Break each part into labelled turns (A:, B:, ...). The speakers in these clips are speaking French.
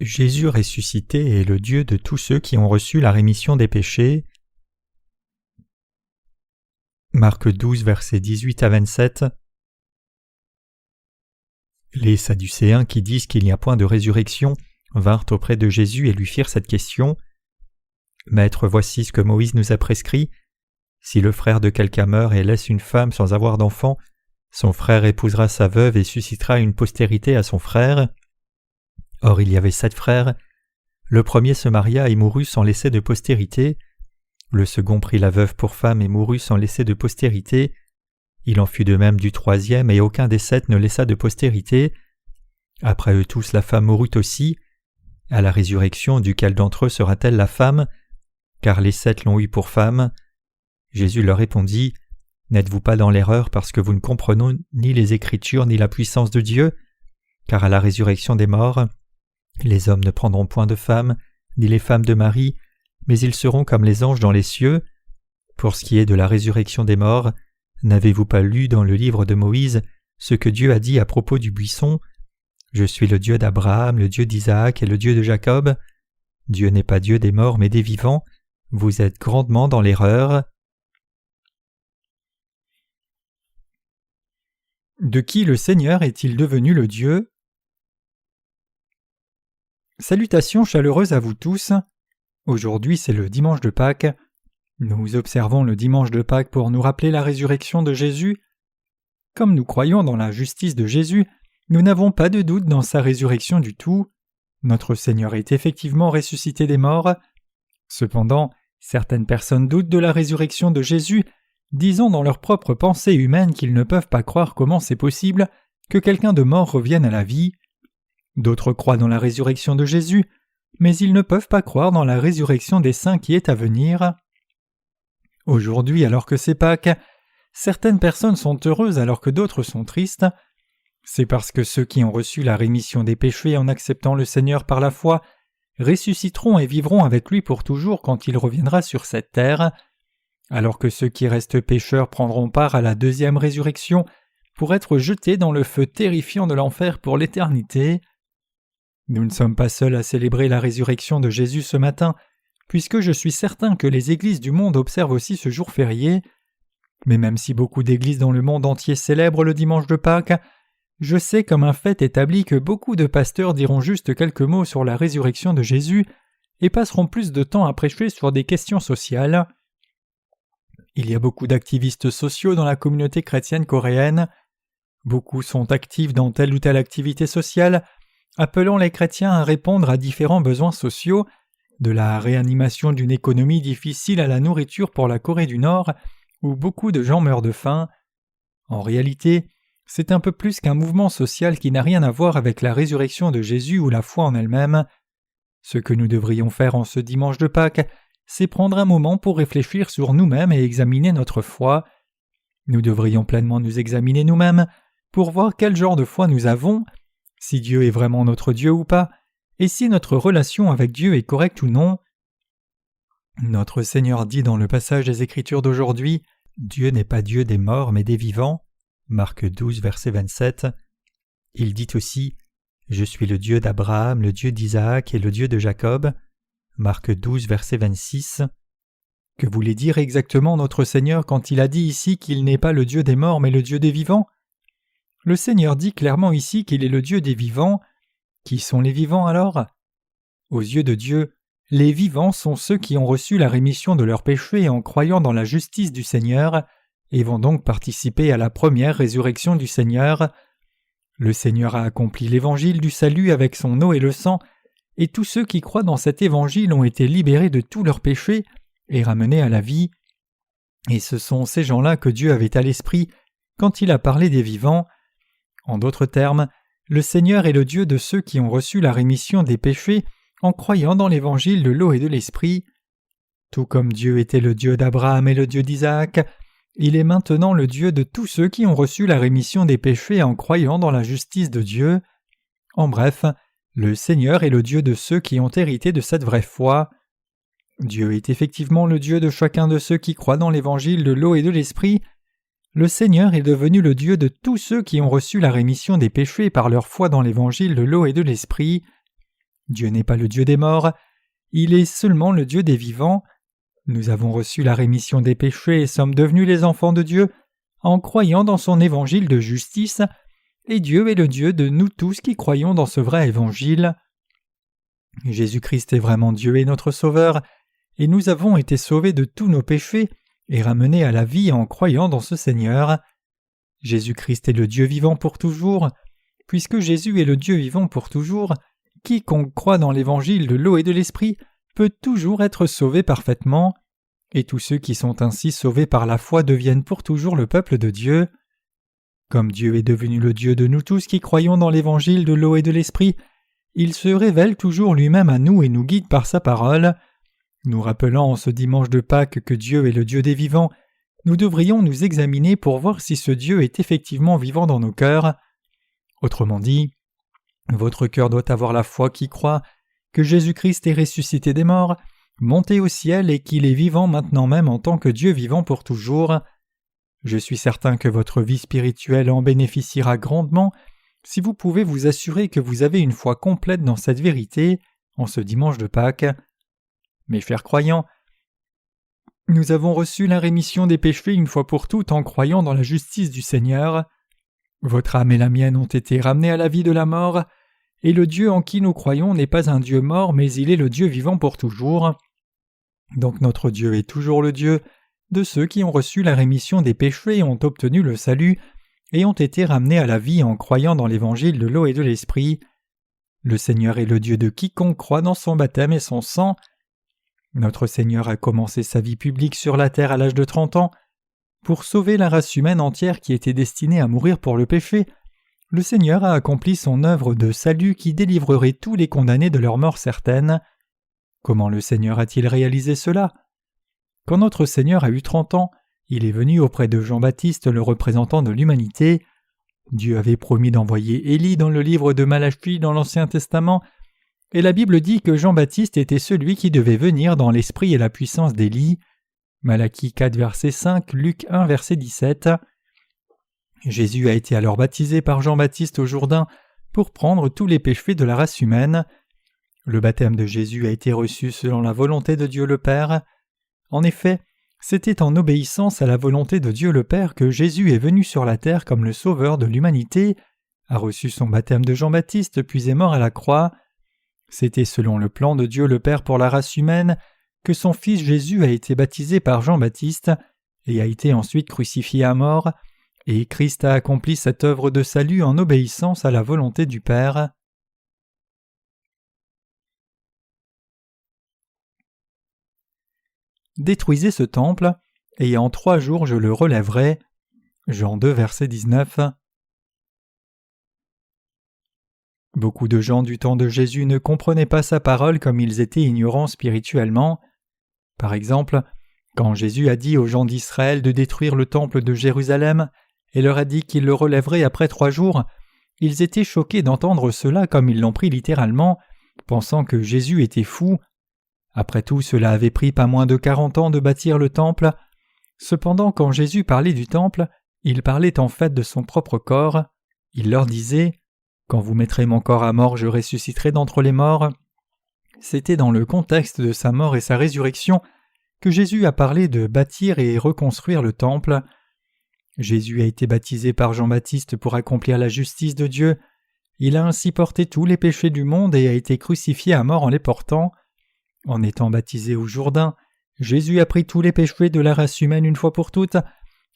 A: Jésus ressuscité est le Dieu de tous ceux qui ont reçu la rémission des péchés. Marc 12, versets 18 à 27. Les Sadducéens qui disent qu'il n'y a point de résurrection vinrent auprès de Jésus et lui firent cette question. « Maître, voici ce que Moïse nous a prescrit. Si le frère de quelqu'un meurt et laisse une femme sans avoir d'enfant, son frère épousera sa veuve et suscitera une postérité à son frère. Or il y avait 7 frères. Le premier se maria et mourut sans laisser de postérité. Le second prit la veuve pour femme et mourut sans laisser de postérité. Il en fut de même du troisième, et aucun des 7 ne laissa de postérité. Après eux tous, la femme mourut aussi. À la résurrection, duquel d'entre eux sera-t-elle la femme? Car les 7 l'ont eue pour femme. Jésus leur répondit, « N'êtes-vous pas dans l'erreur parce que vous ne comprenez ni les Écritures ni la puissance de Dieu? Car à la résurrection des morts, les hommes ne prendront point de femmes, ni les femmes de mari, mais ils seront comme les anges dans les cieux. Pour ce qui est de la résurrection des morts, n'avez-vous pas lu dans le livre de Moïse ce que Dieu a dit à propos du buisson? Je suis le Dieu d'Abraham, le Dieu d'Isaac et le Dieu de Jacob. Dieu n'est pas Dieu des morts mais des vivants. Vous êtes grandement dans l'erreur. » De qui le Seigneur est-il devenu le Dieu? Salutations chaleureuses à vous tous. Aujourd'hui c'est le dimanche de Pâques. Nous observons le dimanche de Pâques pour nous rappeler la résurrection de Jésus. Comme nous croyons dans la justice de Jésus, nous n'avons pas de doute dans sa résurrection du tout. Notre Seigneur est effectivement ressuscité des morts. Cependant, certaines personnes doutent de la résurrection de Jésus, disant dans leur propre pensée humaine qu'ils ne peuvent pas croire comment c'est possible que quelqu'un de mort revienne à la vie. D'autres croient dans la résurrection de Jésus, mais ils ne peuvent pas croire dans la résurrection des saints qui est à venir. Aujourd'hui, alors que c'est Pâques, certaines personnes sont heureuses alors que d'autres sont tristes. C'est parce que ceux qui ont reçu la rémission des péchés en acceptant le Seigneur par la foi ressusciteront et vivront avec lui pour toujours quand il reviendra sur cette terre, alors que ceux qui restent pécheurs prendront part à la deuxième résurrection pour être jetés dans le feu terrifiant de l'enfer pour l'éternité. Nous ne sommes pas seuls à célébrer la résurrection de Jésus ce matin, puisque je suis certain que les églises du monde observent aussi ce jour férié. Mais même si beaucoup d'églises dans le monde entier célèbrent le dimanche de Pâques, je sais comme un fait établi que beaucoup de pasteurs diront juste quelques mots sur la résurrection de Jésus et passeront plus de temps à prêcher sur des questions sociales. Il y a beaucoup d'activistes sociaux dans la communauté chrétienne coréenne. Beaucoup sont actifs dans telle ou telle activité sociale, appelant les chrétiens à répondre à différents besoins sociaux, de la réanimation d'une économie difficile à la nourriture pour la Corée du Nord, où beaucoup de gens meurent de faim. En réalité, c'est un peu plus qu'un mouvement social qui n'a rien à voir avec la résurrection de Jésus ou la foi en elle-même. Ce que nous devrions faire en ce dimanche de Pâques, c'est prendre un moment pour réfléchir sur nous-mêmes et examiner notre foi. Nous devrions pleinement nous examiner nous-mêmes pour voir quel genre de foi nous avons, si Dieu est vraiment notre Dieu ou pas, et si notre relation avec Dieu est correcte ou non. Notre Seigneur dit dans le passage des Écritures d'aujourd'hui, « Dieu n'est pas Dieu des morts mais des vivants » Marc 12, verset 27. Il dit aussi « Je suis le Dieu d'Abraham, le Dieu d'Isaac et le Dieu de Jacob » Marc 12, verset 26. Que voulait dire exactement notre Seigneur quand il a dit ici qu'il n'est pas le Dieu des morts mais le Dieu des vivants? Le Seigneur dit clairement ici qu'il est le Dieu des vivants. Qui sont les vivants alors? Aux yeux de Dieu, les vivants sont ceux qui ont reçu la rémission de leurs péchés en croyant dans la justice du Seigneur et vont donc participer à la première résurrection du Seigneur. Le Seigneur a accompli l'évangile du salut avec son eau et le sang, et tous ceux qui croient dans cet évangile ont été libérés de tous leurs péchés et ramenés à la vie. Et ce sont ces gens-là que Dieu avait à l'esprit quand il a parlé des vivants. En d'autres termes, le Seigneur est le Dieu de ceux qui ont reçu la rémission des péchés en croyant dans l'évangile de l'eau et de l'esprit. Tout comme Dieu était le Dieu d'Abraham et le Dieu d'Isaac, il est maintenant le Dieu de tous ceux qui ont reçu la rémission des péchés en croyant dans la justice de Dieu. En bref, le Seigneur est le Dieu de ceux qui ont hérité de cette vraie foi. Dieu est effectivement le Dieu de chacun de ceux qui croient dans l'évangile de l'eau et de l'esprit. Le Seigneur est devenu le Dieu de tous ceux qui ont reçu la rémission des péchés par leur foi dans l'évangile de l'eau et de l'esprit. Dieu n'est pas le Dieu des morts, il est seulement le Dieu des vivants. Nous avons reçu la rémission des péchés et sommes devenus les enfants de Dieu en croyant dans son évangile de justice, et Dieu est le Dieu de nous tous qui croyons dans ce vrai évangile. Jésus-Christ est vraiment Dieu et notre Sauveur, et nous avons été sauvés de tous nos péchés et ramenés à la vie en croyant dans ce Seigneur. Jésus-Christ est le Dieu vivant pour toujours. Puisque Jésus est le Dieu vivant pour toujours, quiconque croit dans l'évangile de l'eau et de l'esprit peut toujours être sauvé parfaitement, et tous ceux qui sont ainsi sauvés par la foi deviennent pour toujours le peuple de Dieu. Comme Dieu est devenu le Dieu de nous tous qui croyons dans l'évangile de l'eau et de l'esprit, il se révèle toujours lui-même à nous et nous guide par sa parole. Nous rappelant en ce dimanche de Pâques que Dieu est le Dieu des vivants, nous devrions nous examiner pour voir si ce Dieu est effectivement vivant dans nos cœurs. Autrement dit, votre cœur doit avoir la foi qui croit que Jésus-Christ est ressuscité des morts, monté au ciel et qu'il est vivant maintenant même en tant que Dieu vivant pour toujours. Je suis certain que votre vie spirituelle en bénéficiera grandement si vous pouvez vous assurer que vous avez une foi complète dans cette vérité en ce dimanche de Pâques. Mes chers croyants, nous avons reçu la rémission des péchés une fois pour toutes en croyant dans la justice du Seigneur. Votre âme et la mienne ont été ramenées à la vie de la mort, et le Dieu en qui nous croyons n'est pas un Dieu mort, mais il est le Dieu vivant pour toujours. Donc notre Dieu est toujours le Dieu de ceux qui ont reçu la rémission des péchés et ont obtenu le salut, et ont été ramenés à la vie en croyant dans l'évangile de l'eau et de l'esprit. Le Seigneur est le Dieu de quiconque croit dans son baptême et son sang. Notre Seigneur a commencé sa vie publique sur la terre à l'âge de 30 ans. Pour sauver la race humaine entière qui était destinée à mourir pour le péché, le Seigneur a accompli son œuvre de salut qui délivrerait tous les condamnés de leur mort certaine. Comment le Seigneur a-t-il réalisé cela? Quand notre Seigneur a eu 30 ans, il est venu auprès de Jean-Baptiste, le représentant de l'humanité. Dieu avait promis d'envoyer Élie dans le livre de Malachie dans l'Ancien Testament, et la Bible dit que Jean-Baptiste était celui qui devait venir dans l'esprit et la puissance d'Élie. Malachie 4, verset 5, Luc 1, verset 17. Jésus a été alors baptisé par Jean-Baptiste au Jourdain pour prendre tous les péchés de la race humaine. Le baptême de Jésus a été reçu selon la volonté de Dieu le Père. En effet, c'était en obéissance à la volonté de Dieu le Père que Jésus est venu sur la terre comme le sauveur de l'humanité, a reçu son baptême de Jean-Baptiste puis est mort à la croix. C'était selon le plan de Dieu le Père pour la race humaine que son fils Jésus a été baptisé par Jean-Baptiste et a été ensuite crucifié à mort, et Christ a accompli cette œuvre de salut en obéissance à la volonté du Père. Détruisez ce temple, et en 3 jours je le relèverai. Jean 2, verset 19. Beaucoup de gens du temps de Jésus ne comprenaient pas sa parole comme ils étaient ignorants spirituellement. Par exemple, quand Jésus a dit aux gens d'Israël de détruire le temple de Jérusalem et leur a dit qu'il le relèverait après 3 jours, ils étaient choqués d'entendre cela comme ils l'ont pris littéralement, pensant que Jésus était fou. Après tout, cela avait pris pas moins de 40 ans de bâtir le temple. Cependant, quand Jésus parlait du temple, il parlait en fait de son propre corps. Il leur disait « Quand vous mettrez mon corps à mort, je ressusciterai d'entre les morts ». C'était dans le contexte de sa mort et sa résurrection que Jésus a parlé de bâtir et reconstruire le temple. Jésus a été baptisé par Jean-Baptiste pour accomplir la justice de Dieu. Il a ainsi porté tous les péchés du monde et a été crucifié à mort en les portant. En étant baptisé au Jourdain, Jésus a pris tous les péchés de la race humaine une fois pour toutes,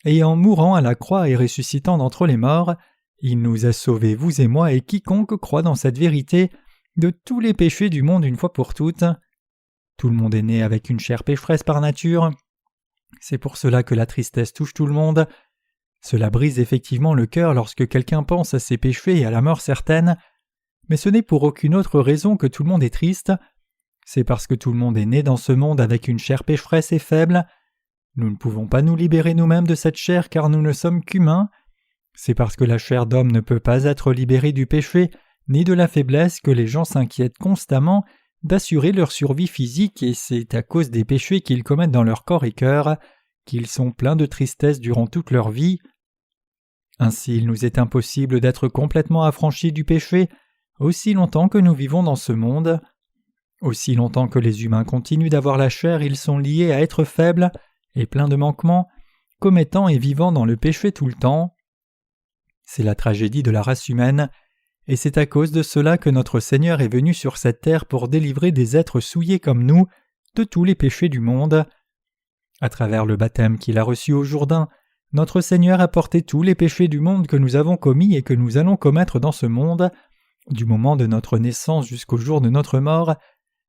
A: et en mourant à la croix et ressuscitant d'entre les morts, il nous a sauvés, vous et moi, et quiconque croit dans cette vérité, de tous les péchés du monde une fois pour toutes. Tout le monde est né avec une chair pécheresse par nature. C'est pour cela que la tristesse touche tout le monde. Cela brise effectivement le cœur lorsque quelqu'un pense à ses péchés et à la mort certaine, mais ce n'est pour aucune autre raison que tout le monde est triste. C'est parce que tout le monde est né dans ce monde avec une chair pécheresse et faible. Nous ne pouvons pas nous libérer nous-mêmes de cette chair car nous ne sommes qu'humains. C'est parce que la chair d'homme ne peut pas être libérée du péché ni de la faiblesse que les gens s'inquiètent constamment d'assurer leur survie physique, et c'est à cause des péchés qu'ils commettent dans leur corps et cœur qu'ils sont pleins de tristesse durant toute leur vie. Ainsi, il nous est impossible d'être complètement affranchis du péché, aussi longtemps que nous vivons dans ce monde. Aussi longtemps que les humains continuent d'avoir la chair, ils sont liés à être faibles et pleins de manquements, commettant et vivant dans le péché tout le temps. C'est la tragédie de la race humaine, et c'est à cause de cela que notre Seigneur est venu sur cette terre pour délivrer des êtres souillés comme nous de tous les péchés du monde. À travers le baptême qu'il a reçu au Jourdain, notre Seigneur a porté tous les péchés du monde que nous avons commis et que nous allons commettre dans ce monde, du moment de notre naissance jusqu'au jour de notre mort,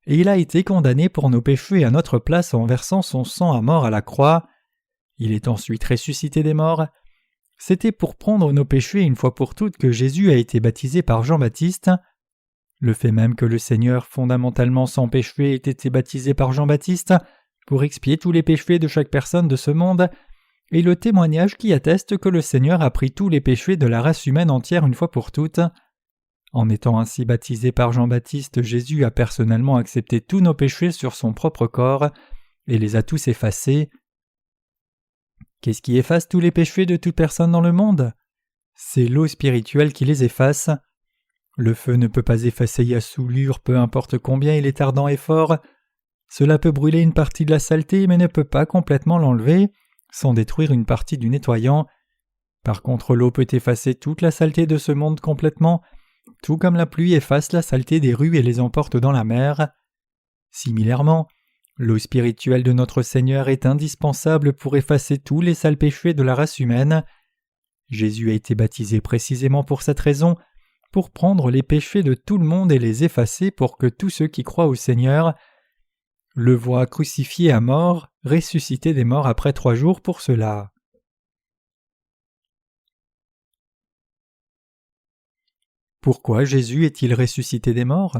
A: et il a été condamné pour nos péchés à notre place en versant son sang à mort à la croix. Il est ensuite ressuscité des morts. C'était pour prendre nos péchés une fois pour toutes que Jésus a été baptisé par Jean-Baptiste. Le fait même que le Seigneur, fondamentalement sans péché, ait été baptisé par Jean-Baptiste pour expier tous les péchés de chaque personne de ce monde, est le témoignage qui atteste que le Seigneur a pris tous les péchés de la race humaine entière une fois pour toutes. En étant ainsi baptisé par Jean-Baptiste, Jésus a personnellement accepté tous nos péchés sur son propre corps et les a tous effacés. Qu'est-ce qui efface tous les péchés de toute personne dans le monde? C'est l'eau spirituelle qui les efface. Le feu ne peut pas effacer la souillure, peu importe combien il est ardent et fort. Cela peut brûler une partie de la saleté, mais ne peut pas complètement l'enlever, sans détruire une partie du nettoyant. Par contre, l'eau peut effacer toute la saleté de ce monde complètement, tout comme la pluie efface la saleté des rues et les emporte dans la mer. Similairement, l'eau spirituelle de notre Seigneur est indispensable pour effacer tous les sales péchés de la race humaine. Jésus a été baptisé précisément pour cette raison, pour prendre les péchés de tout le monde et les effacer pour que tous ceux qui croient au Seigneur le voient crucifié à mort, ressuscité des morts après 3 jours pour cela. Pourquoi Jésus est-il ressuscité des morts?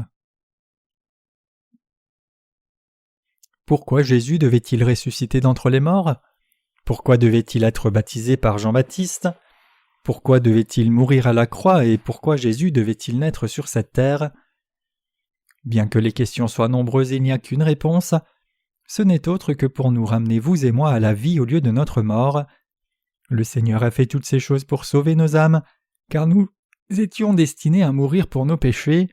A: Pourquoi Jésus devait-il ressusciter d'entre les morts? Pourquoi devait-il être baptisé par Jean-Baptiste? Pourquoi devait-il mourir à la croix et pourquoi Jésus devait-il naître sur cette terre? Bien que les questions soient nombreuses, il n'y a qu'une réponse. Ce n'est autre que pour nous ramener vous et moi à la vie au lieu de notre mort. Le Seigneur a fait toutes ces choses pour sauver nos âmes, car nous étions destinés à mourir pour nos péchés.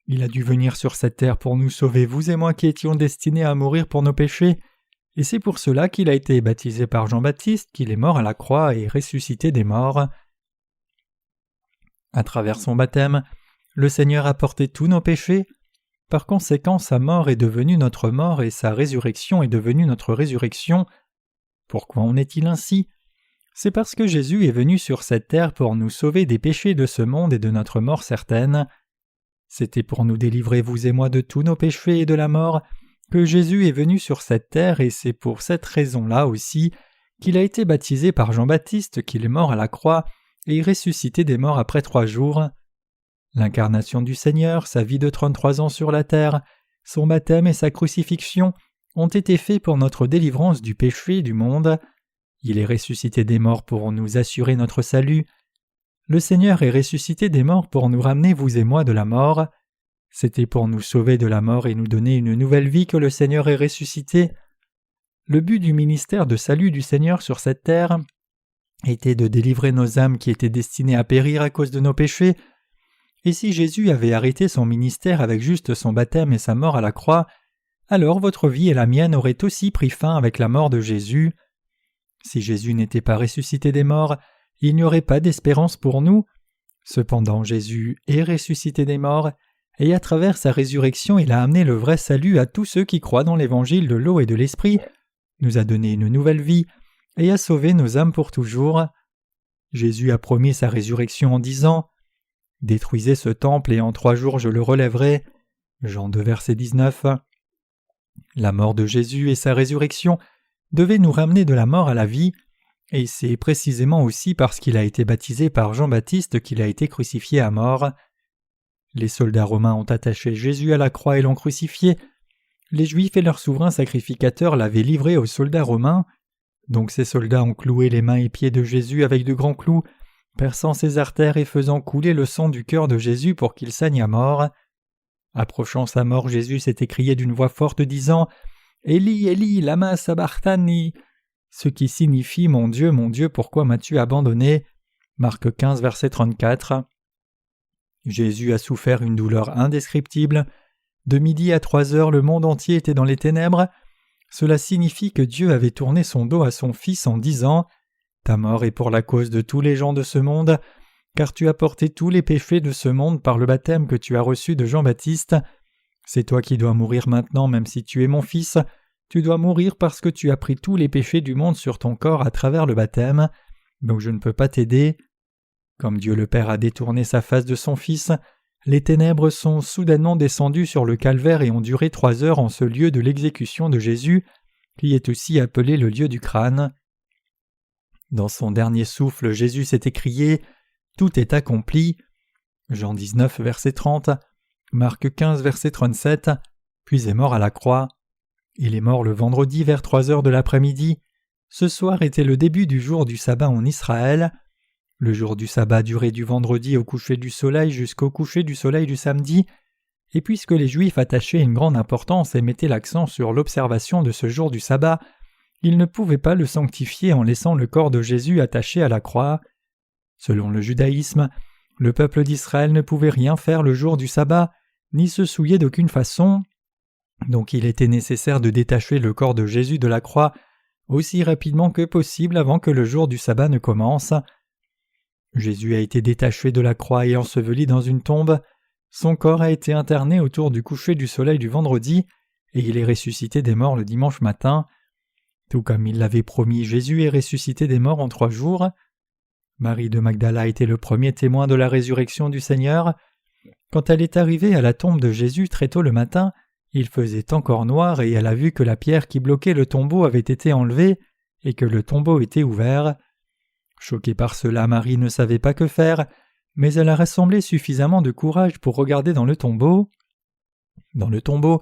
A: Il a dû venir sur cette terre pour nous sauver, vous et moi qui étions destinés à mourir pour nos péchés, et c'est pour cela qu'il a été baptisé par Jean-Baptiste, qu'il est mort à la croix et ressuscité des morts. À travers son baptême, le Seigneur a porté tous nos péchés. Par conséquent, sa mort est devenue notre mort et sa résurrection est devenue notre résurrection. Pourquoi en est-il ainsi? C'est parce que Jésus est venu sur cette terre pour nous sauver des péchés de ce monde et de notre mort certaine. C'était pour nous délivrer, vous et moi, de tous nos péchés et de la mort, que Jésus est venu sur cette terre, et c'est pour cette raison-là aussi qu'il a été baptisé par Jean-Baptiste, qu'il est mort à la croix et ressuscité des morts après 3 jours. L'incarnation du Seigneur, sa vie de 33 ans sur la terre, son baptême et sa crucifixion ont été faits pour notre délivrance du péché du monde. Il est ressuscité des morts pour nous assurer notre salut. Le Seigneur est ressuscité des morts pour nous ramener, vous et moi, de la mort. C'était pour nous sauver de la mort et nous donner une nouvelle vie que le Seigneur est ressuscité. Le but du ministère de salut du Seigneur sur cette terre était de délivrer nos âmes qui étaient destinées à périr à cause de nos péchés. Et si Jésus avait arrêté son ministère avec juste son baptême et sa mort à la croix, alors votre vie et la mienne auraient aussi pris fin avec la mort de Jésus. Si Jésus n'était pas ressuscité des morts, il n'y aurait pas d'espérance pour nous. Cependant, Jésus est ressuscité des morts, et à travers sa résurrection, il a amené le vrai salut à tous ceux qui croient dans l'évangile de l'eau et de l'esprit, nous a donné une nouvelle vie, et a sauvé nos âmes pour toujours. Jésus a promis sa résurrection en disant « Détruisez ce temple et en 3 jours je le relèverai » Jean 2, verset 19. La mort de Jésus et sa résurrection devaient nous ramener de la mort à la vie, et c'est précisément aussi parce qu'il a été baptisé par Jean-Baptiste qu'il a été crucifié à mort. Les soldats romains ont attaché Jésus à la croix et l'ont crucifié. Les Juifs et leur souverain sacrificateur l'avaient livré aux soldats romains. Donc ces soldats ont cloué les mains et pieds de Jésus avec de grands clous, perçant ses artères et faisant couler le sang du cœur de Jésus pour qu'il saigne à mort. Approchant sa mort, Jésus s'est écrié d'une voix forte disant « Eli, Eli, lama sabachthani » ce qui signifie « Mon Dieu, pourquoi m'as-tu abandonné » Marc 15, verset 34. Jésus a souffert une douleur indescriptible. De midi à 3 heures, le monde entier était dans les ténèbres. Cela signifie que Dieu avait tourné son dos à son Fils en disant « Ta mort est pour la cause de tous les gens de ce monde, car tu as porté tous les péchés de ce monde par le baptême que tu as reçu de Jean-Baptiste. C'est toi qui dois mourir maintenant, même si tu es mon Fils. Tu dois mourir parce que tu as pris tous les péchés du monde sur ton corps à travers le baptême, donc je ne peux pas t'aider. » Comme Dieu le Père a détourné sa face de son Fils, les ténèbres sont soudainement descendues sur le calvaire et ont duré 3 heures en ce lieu de l'exécution de Jésus, qui est aussi appelé le lieu du crâne. Dans son dernier souffle, Jésus s'est écrié « Tout est accompli » Jean 19, verset 30, Marc 15, verset 37, puis est mort à la croix. Il est mort le vendredi vers 3 heures de l'après-midi. Ce soir était le début du jour du sabbat en Israël. Le jour du sabbat durait du vendredi au coucher du soleil jusqu'au coucher du soleil du samedi, et puisque les Juifs attachaient une grande importance et mettaient l'accent sur l'observation de ce jour du sabbat, ils ne pouvaient pas le sanctifier en laissant le corps de Jésus attaché à la croix. Selon le judaïsme, le peuple d'Israël ne pouvait rien faire le jour du sabbat, ni se souiller d'aucune façon, donc il était nécessaire de détacher le corps de Jésus de la croix aussi rapidement que possible avant que le jour du sabbat ne commence. Jésus a été détaché de la croix et enseveli dans une tombe. Son corps a été interné autour du coucher du soleil du vendredi et il est ressuscité des morts le dimanche matin. Tout comme il l'avait promis, Jésus est ressuscité des morts en 3 jours. Marie de Magdala était le premier témoin de la résurrection du Seigneur. Quand elle est arrivée à la tombe de Jésus très tôt le matin, il faisait encore noir et elle a vu que la pierre qui bloquait le tombeau avait été enlevée et que le tombeau était ouvert. Choquée par cela, Marie ne savait pas que faire, mais elle a rassemblé suffisamment de courage pour regarder dans le tombeau. Dans le tombeau,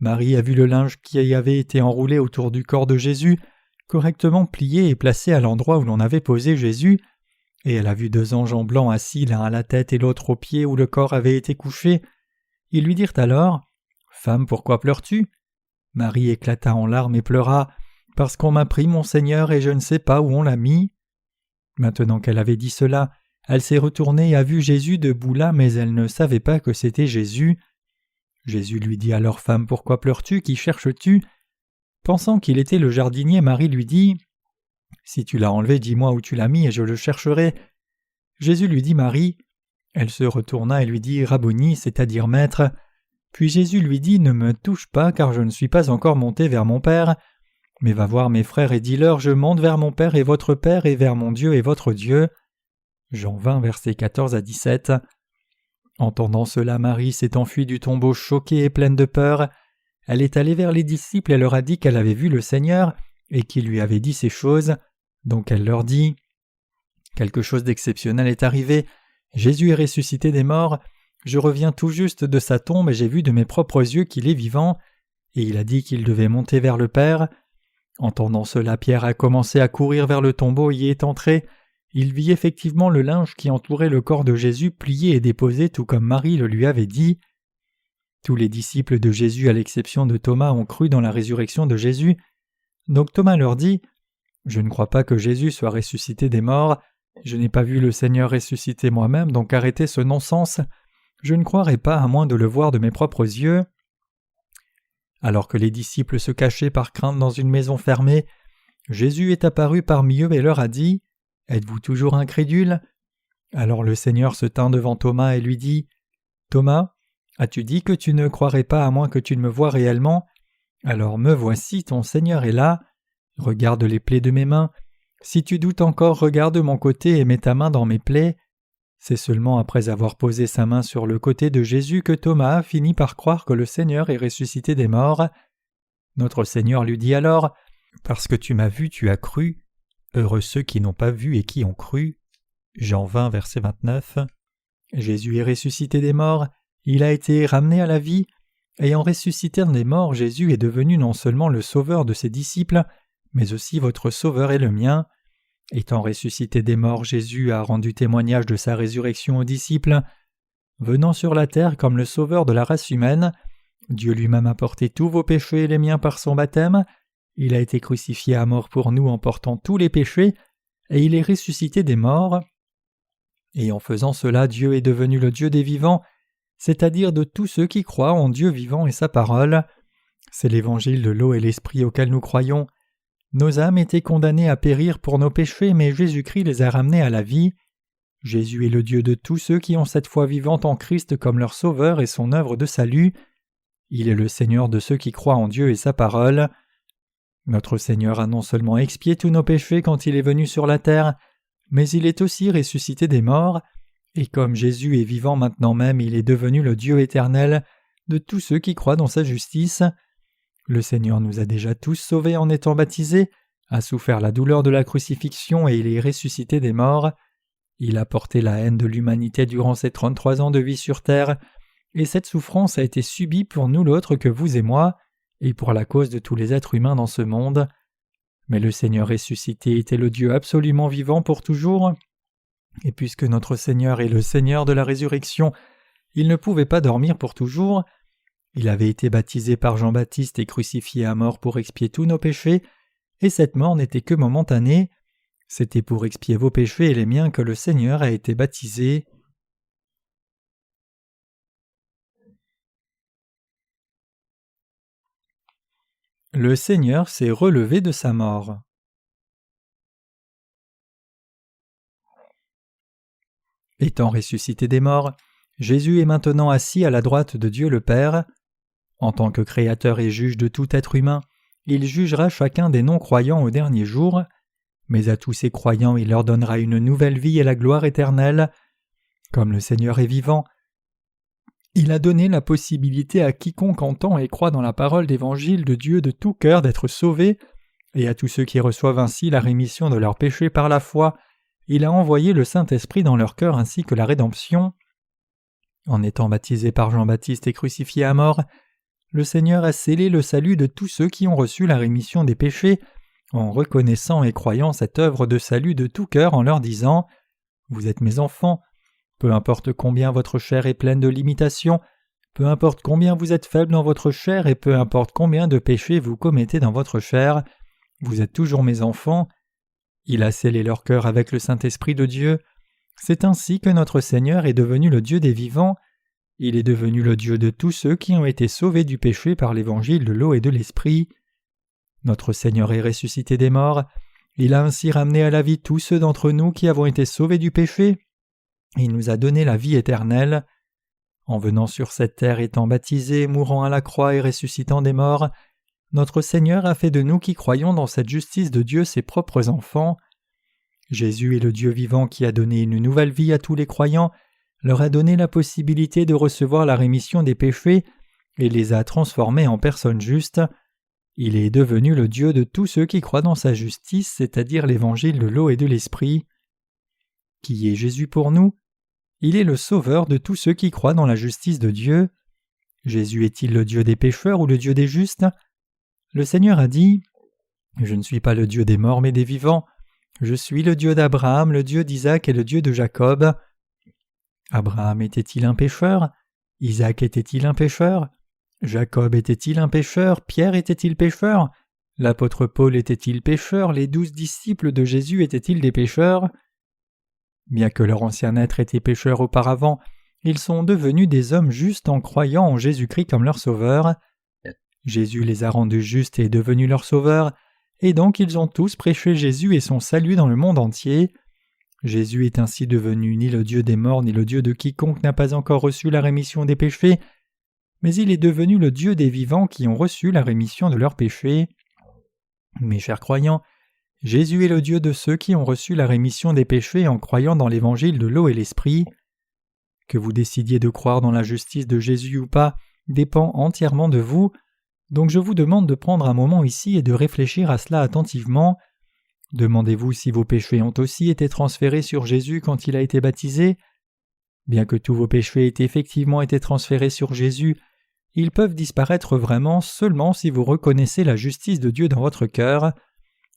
A: Marie a vu le linge qui avait été enroulé autour du corps de Jésus, correctement plié et placé à l'endroit où l'on avait posé Jésus, et elle a vu 2 anges en blanc assis l'un à la tête et l'autre aux pieds où le corps avait été couché. Ils lui dirent alors « Femme, pourquoi pleures-tu » Marie éclata en larmes et pleura « Parce qu'on m'a pris mon Seigneur et je ne sais pas où on l'a mis. » Maintenant qu'elle avait dit cela, elle s'est retournée et a vu Jésus debout là, mais elle ne savait pas que c'était Jésus. Jésus lui dit alors « Femme, pourquoi pleures-tu? Qui cherches-tu » Pensant qu'il était le jardinier, Marie lui dit « Si tu l'as enlevé, dis-moi où tu l'as mis et je le chercherai. » Jésus lui dit « Marie ». Elle se retourna et lui dit « Rabboni », c'est-à-dire « Maître ». Puis Jésus lui dit « Ne me touche pas, car je ne suis pas encore monté vers mon Père. Mais va voir mes frères et dis-leur, je monte vers mon Père et votre Père et vers mon Dieu et votre Dieu. » Jean 20, versets 14 à 17. Entendant cela, Marie s'est enfuie du tombeau choquée et pleine de peur. Elle est allée vers les disciples et leur a dit qu'elle avait vu le Seigneur et qu'il lui avait dit ces choses. Donc elle leur dit « Quelque chose d'exceptionnel est arrivé. Jésus est ressuscité des morts. Je reviens tout juste de sa tombe et j'ai vu de mes propres yeux qu'il est vivant. Et il a dit qu'il devait monter vers le Père. » Entendant cela, Pierre a commencé à courir vers le tombeau et y est entré. Il vit effectivement le linge qui entourait le corps de Jésus plié et déposé tout comme Marie le lui avait dit. Tous les disciples de Jésus, à l'exception de Thomas, ont cru dans la résurrection de Jésus. Donc Thomas leur dit « Je ne crois pas que Jésus soit ressuscité des morts. Je n'ai pas vu le Seigneur ressuscité moi-même, donc arrêtez ce non-sens. Je ne croirai pas à moins de le voir de mes propres yeux. » Alors que les disciples se cachaient par crainte dans une maison fermée, Jésus est apparu parmi eux et leur a dit « Êtes-vous toujours incrédules ?» Alors le Seigneur se tint devant Thomas et lui dit « Thomas, as-tu dit que tu ne croirais pas à moins que tu ne me vois réellement ? Alors me voici, ton Seigneur est là. Regarde les plaies de mes mains. Si tu doutes encore, regarde mon côté et mets ta main dans mes plaies. » C'est seulement après avoir posé sa main sur le côté de Jésus que Thomas a fini par croire que le Seigneur est ressuscité des morts. Notre Seigneur lui dit alors « Parce que tu m'as vu, tu as cru. Heureux ceux qui n'ont pas vu et qui ont cru. » Jean 20, verset 29. Jésus est ressuscité des morts, il a été ramené à la vie. Ayant ressuscité des morts, Jésus est devenu non seulement le sauveur de ses disciples, mais aussi votre sauveur et le mien. Étant ressuscité des morts, Jésus a rendu témoignage de sa résurrection aux disciples. Venant sur la terre comme le sauveur de la race humaine, Dieu lui-même a porté tous vos péchés et les miens par son baptême. Il a été crucifié à mort pour nous en portant tous les péchés, et il est ressuscité des morts. Et en faisant cela, Dieu est devenu le Dieu des vivants, c'est-à-dire de tous ceux qui croient en Dieu vivant et sa parole. C'est l'évangile de l'eau et l'esprit auquel nous croyons. Nos âmes étaient condamnées à périr pour nos péchés, mais Jésus-Christ les a ramenées à la vie. Jésus est le Dieu de tous ceux qui ont cette foi vivante en Christ comme leur Sauveur et son œuvre de salut. Il est le Seigneur de ceux qui croient en Dieu et sa parole. Notre Seigneur a non seulement expié tous nos péchés quand il est venu sur la terre, mais il est aussi ressuscité des morts, et comme Jésus est vivant maintenant même, il est devenu le Dieu éternel de tous ceux qui croient dans sa justice. Le Seigneur nous a déjà tous sauvés en étant baptisés, a souffert la douleur de la crucifixion et il est ressuscité des morts. Il a porté la haine de l'humanité durant ses 33 ans de vie sur terre, et cette souffrance a été subie pour nul autre que vous et moi, et pour la cause de tous les êtres humains dans ce monde. Mais le Seigneur ressuscité était le Dieu absolument vivant pour toujours, et puisque notre Seigneur est le Seigneur de la résurrection, il ne pouvait pas dormir pour toujours. Il avait été baptisé par Jean-Baptiste et crucifié à mort pour expier tous nos péchés, et cette mort n'était que momentanée. C'était pour expier vos péchés et les miens que le Seigneur a été baptisé. Le Seigneur s'est relevé de sa mort. Étant ressuscité des morts, Jésus est maintenant assis à la droite de Dieu le Père. En tant que Créateur et juge de tout être humain, il jugera chacun des non-croyants au dernier jour, mais à tous ces croyants il leur donnera une nouvelle vie et la gloire éternelle. Comme le Seigneur est vivant, il a donné la possibilité à quiconque entend et croit dans la parole d'évangile de Dieu de tout cœur d'être sauvé, et à tous ceux qui reçoivent ainsi la rémission de leurs péchés par la foi, il a envoyé le Saint-Esprit dans leur cœur ainsi que la rédemption. En étant baptisé par Jean-Baptiste et crucifié à mort, le Seigneur a scellé le salut de tous ceux qui ont reçu la rémission des péchés, en reconnaissant et croyant cette œuvre de salut de tout cœur en leur disant « Vous êtes mes enfants ». Peu importe combien votre chair est pleine de limitations, peu importe combien vous êtes faible dans votre chair et peu importe combien de péchés vous commettez dans votre chair, vous êtes toujours mes enfants. Il a scellé leur cœur avec le Saint-Esprit de Dieu. C'est ainsi que notre Seigneur est devenu le Dieu des vivants. Il est devenu le Dieu de tous ceux qui ont été sauvés du péché par l'évangile de l'eau et de l'esprit. Notre Seigneur est ressuscité des morts. Il a ainsi ramené à la vie tous ceux d'entre nous qui avons été sauvés du péché. Il nous a donné la vie éternelle. En venant sur cette terre, étant baptisé, mourant à la croix et ressuscitant des morts, notre Seigneur a fait de nous qui croyons dans cette justice de Dieu ses propres enfants. Jésus est le Dieu vivant qui a donné une nouvelle vie à tous les croyants, leur a donné la possibilité de recevoir la rémission des péchés et les a transformés en personnes justes. Il est devenu le Dieu de tous ceux qui croient dans sa justice, c'est-à-dire l'évangile de l'eau et de l'esprit. Qui est Jésus pour nous? Il est le Sauveur de tous ceux qui croient dans la justice de Dieu. Jésus est-il le Dieu des pécheurs ou le Dieu des justes? Le Seigneur a dit « Je ne suis pas le Dieu des morts mais des vivants. Je suis le Dieu d'Abraham, le Dieu d'Isaac et le Dieu de Jacob. » Abraham était-il un pécheur? Isaac était-il un pécheur? Jacob était-il un pécheur? Pierre était-il pécheur? L'apôtre Paul était-il pécheur? Les 12 disciples de Jésus étaient-ils des pécheurs? Bien que leur ancien être était pécheur auparavant, ils sont devenus des hommes justes en croyant en Jésus-Christ comme leur sauveur. Jésus les a rendus justes et est devenu leur sauveur, et donc ils ont tous prêché Jésus et son salut dans le monde entier. Jésus est ainsi devenu ni le Dieu des morts ni le Dieu de quiconque n'a pas encore reçu la rémission des péchés, mais il est devenu le Dieu des vivants qui ont reçu la rémission de leurs péchés. Mes chers croyants, Jésus est le Dieu de ceux qui ont reçu la rémission des péchés en croyant dans l'évangile de l'eau et l'esprit. Que vous décidiez de croire dans la justice de Jésus ou pas dépend entièrement de vous, donc je vous demande de prendre un moment ici et de réfléchir à cela attentivement. Demandez-vous si vos péchés ont aussi été transférés sur Jésus quand il a été baptisé. Bien que tous vos péchés aient effectivement été transférés sur Jésus, ils peuvent disparaître vraiment seulement si vous reconnaissez la justice de Dieu dans votre cœur.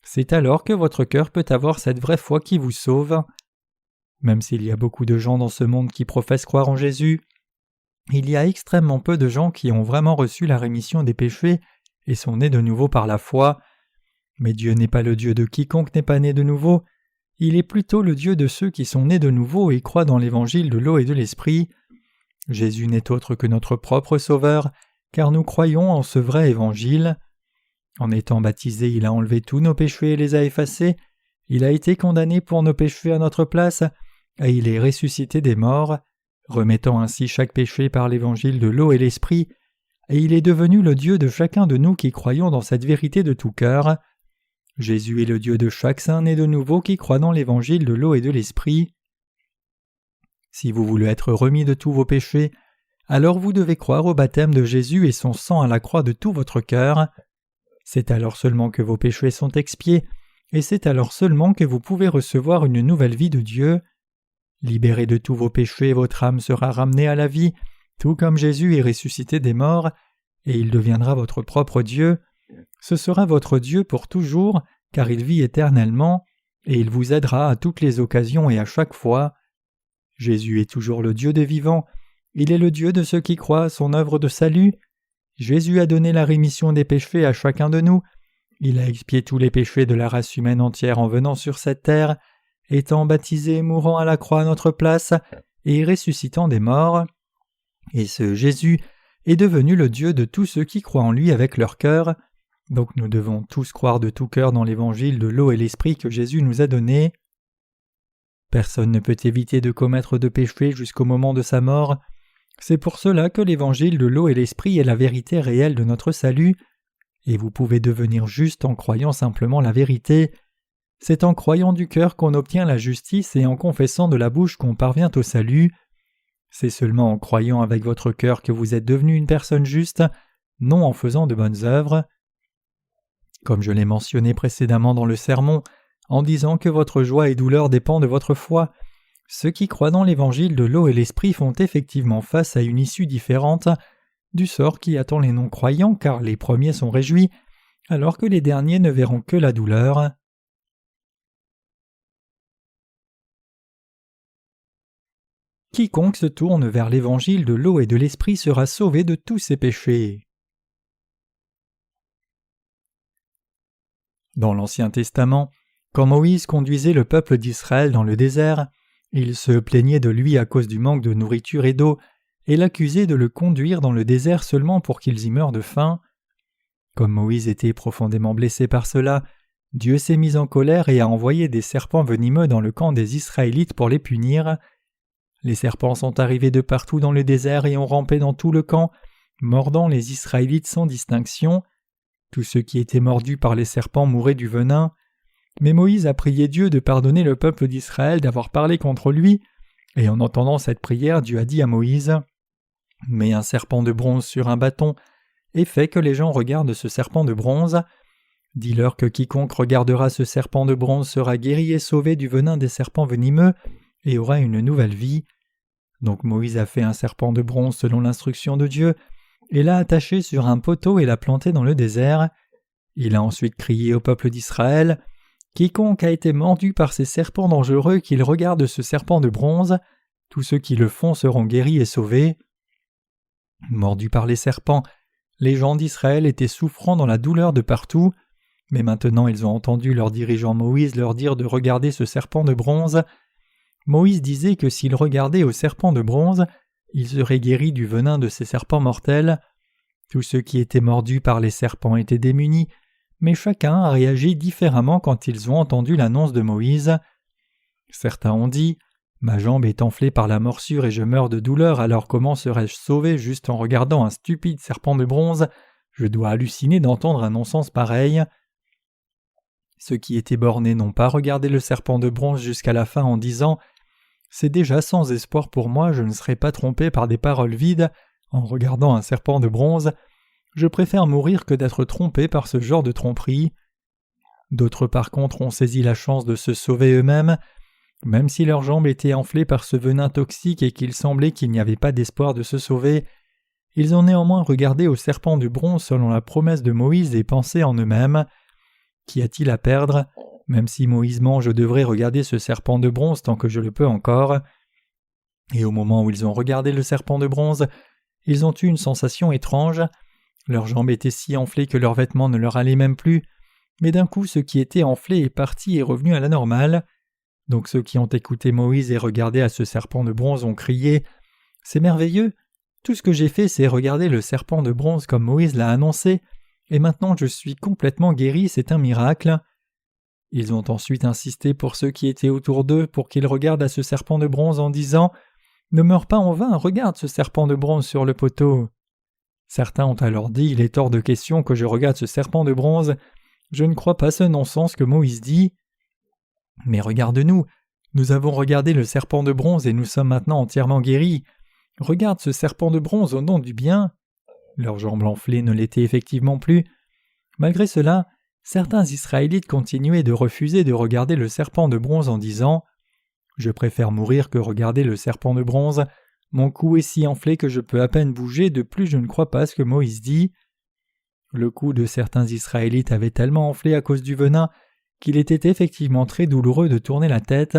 A: C'est alors que votre cœur peut avoir cette vraie foi qui vous sauve. Même s'il y a beaucoup de gens dans ce monde qui professent croire en Jésus, il y a extrêmement peu de gens qui ont vraiment reçu la rémission des péchés et sont nés de nouveau par la foi. Mais Dieu n'est pas le Dieu de quiconque n'est pas né de nouveau. il est plutôt le Dieu de ceux qui sont nés de nouveau et croient dans l'évangile de l'eau et de l'esprit. Jésus n'est autre que notre propre Sauveur, car nous croyons en ce vrai évangile. En étant baptisé, il a enlevé tous nos péchés et les a effacés. Il a été condamné pour nos péchés à notre place, et il est ressuscité des morts, remettant ainsi chaque péché par l'évangile de l'eau et l'esprit, et il est devenu le Dieu de chacun de nous qui croyons dans cette vérité de tout cœur. Jésus est le Dieu de chaque saint né de nouveau qui croit dans l'évangile de l'eau et de l'esprit. Si vous voulez être remis de tous vos péchés, alors vous devez croire au baptême de Jésus et son sang à la croix de tout votre cœur. C'est alors seulement que vos péchés sont expiés, et c'est alors seulement que vous pouvez recevoir une nouvelle vie de Dieu. Libéré de tous vos péchés, votre âme sera ramenée à la vie, tout comme Jésus est ressuscité des morts, et il deviendra votre propre Dieu. Ce sera votre Dieu pour toujours, car il vit éternellement, et il vous aidera à toutes les occasions et à chaque fois. Jésus est toujours le Dieu des vivants, il est le Dieu de ceux qui croient à son œuvre de salut. Jésus a donné la rémission des péchés à chacun de nous, il a expié tous les péchés de la race humaine entière en venant sur cette terre, étant baptisé et mourant à la croix à notre place, et ressuscitant des morts. Et ce Jésus est devenu le Dieu de tous ceux qui croient en lui avec leur cœur. Donc nous devons tous croire de tout cœur dans l'évangile de l'eau et l'esprit que Jésus nous a donné. Personne ne peut éviter de commettre de péché jusqu'au moment de sa mort. C'est pour cela que l'évangile de l'eau et l'esprit est la vérité réelle de notre salut, et vous pouvez devenir juste en croyant simplement la vérité. C'est en croyant du cœur qu'on obtient la justice et en confessant de la bouche qu'on parvient au salut. C'est seulement en croyant avec votre cœur que vous êtes devenu une personne juste, non en faisant de bonnes œuvres. Comme je l'ai mentionné précédemment dans le sermon, en disant que votre joie et douleur dépendent de votre foi, ceux qui croient dans l'évangile de l'eau et l'esprit font effectivement face à une issue différente du sort qui attend les non-croyants, car les premiers sont réjouis, alors que les derniers ne verront que la douleur. Quiconque se tourne vers l'évangile de l'eau et de l'esprit sera sauvé de tous ses péchés. Dans l'Ancien Testament, quand Moïse conduisait le peuple d'Israël dans le désert, il se plaignait de lui à cause du manque de nourriture et d'eau, et l'accusait de le conduire dans le désert seulement pour qu'ils y meurent de faim. Comme Moïse était profondément blessé par cela, Dieu s'est mis en colère et a envoyé des serpents venimeux dans le camp des Israélites pour les punir. Les serpents sont arrivés de partout dans le désert et ont rampé dans tout le camp, mordant les Israélites sans distinction. Tous ceux qui étaient mordus par les serpents mouraient du venin. Mais Moïse a prié Dieu de pardonner le peuple d'Israël d'avoir parlé contre lui, et en entendant cette prière, Dieu a dit à Moïse « Mets un serpent de bronze sur un bâton, et fais que les gens regardent ce serpent de bronze. Dis-leur que quiconque regardera ce serpent de bronze sera guéri et sauvé du venin des serpents venimeux, et aura une nouvelle vie. » Donc Moïse a fait un serpent de bronze selon l'instruction de Dieu, et l'a attaché sur un poteau et l'a planté dans le désert. Il a ensuite crié au peuple d'Israël « Quiconque a été mordu par ces serpents dangereux, qu'il regarde ce serpent de bronze. Tous ceux qui le font seront guéris et sauvés. » Mordus par les serpents, les gens d'Israël étaient souffrants dans la douleur de partout, mais maintenant ils ont entendu leur dirigeant Moïse leur dire de regarder ce serpent de bronze. Moïse disait que s'ils regardaient au serpent de bronze, ils seraient guéris du venin de ces serpents mortels. Tous ceux qui étaient mordus par les serpents étaient démunis, mais chacun a réagi différemment quand ils ont entendu l'annonce de Moïse. Certains ont dit « Ma jambe est enflée par la morsure et je meurs de douleur, alors comment serais-je sauvé juste en regardant un stupide serpent de bronze? Je dois halluciner d'entendre un non-sens pareil. » Ceux qui étaient bornés n'ont pas regardé le serpent de bronze jusqu'à la fin en disant « C'est déjà sans espoir pour moi, je ne serai pas trompé par des paroles vides en regardant un serpent de bronze. Je préfère mourir que d'être trompé par ce genre de tromperie. » D'autres par contre ont saisi la chance de se sauver eux-mêmes. Même si leurs jambes étaient enflées par ce venin toxique et qu'il semblait qu'il n'y avait pas d'espoir de se sauver, ils ont néanmoins regardé au serpent de bronze selon la promesse de Moïse et pensé en eux-mêmes « Qu'y a-t-il à perdre ? Même si Moïse ment, je devrais regarder ce serpent de bronze tant que je le peux encore. » Et au moment où ils ont regardé le serpent de bronze, ils ont eu une sensation étrange. Leurs jambes étaient si enflées que leurs vêtements ne leur allaient même plus, mais d'un coup ce qui était enflé est parti et revenu à la normale. Donc ceux qui ont écouté Moïse et regardé à ce serpent de bronze ont crié « C'est merveilleux! Tout ce que j'ai fait, c'est regarder le serpent de bronze comme Moïse l'a annoncé, et maintenant je suis complètement guéri, c'est un miracle. » Ils ont ensuite insisté pour ceux qui étaient autour d'eux pour qu'ils regardent à ce serpent de bronze en disant « Ne meurs pas en vain, regarde ce serpent de bronze sur le poteau. » Certains ont alors dit « Il est hors de question que je regarde ce serpent de bronze, je ne crois pas ce non-sens que Moïse dit. » Mais regarde-nous, nous avons regardé le serpent de bronze et nous sommes maintenant entièrement guéris. Regarde ce serpent de bronze au nom du bien. Leurs jambes enflées ne l'étaient effectivement plus. Malgré cela, certains Israélites continuaient de refuser de regarder le serpent de bronze en disant « Je préfère mourir que regarder le serpent de bronze. Mon cou est si enflé que je peux à peine bouger, de plus je ne crois pas ce que Moïse dit. » Le cou de certains Israélites avait tellement enflé à cause du venin qu'il était effectivement très douloureux de tourner la tête,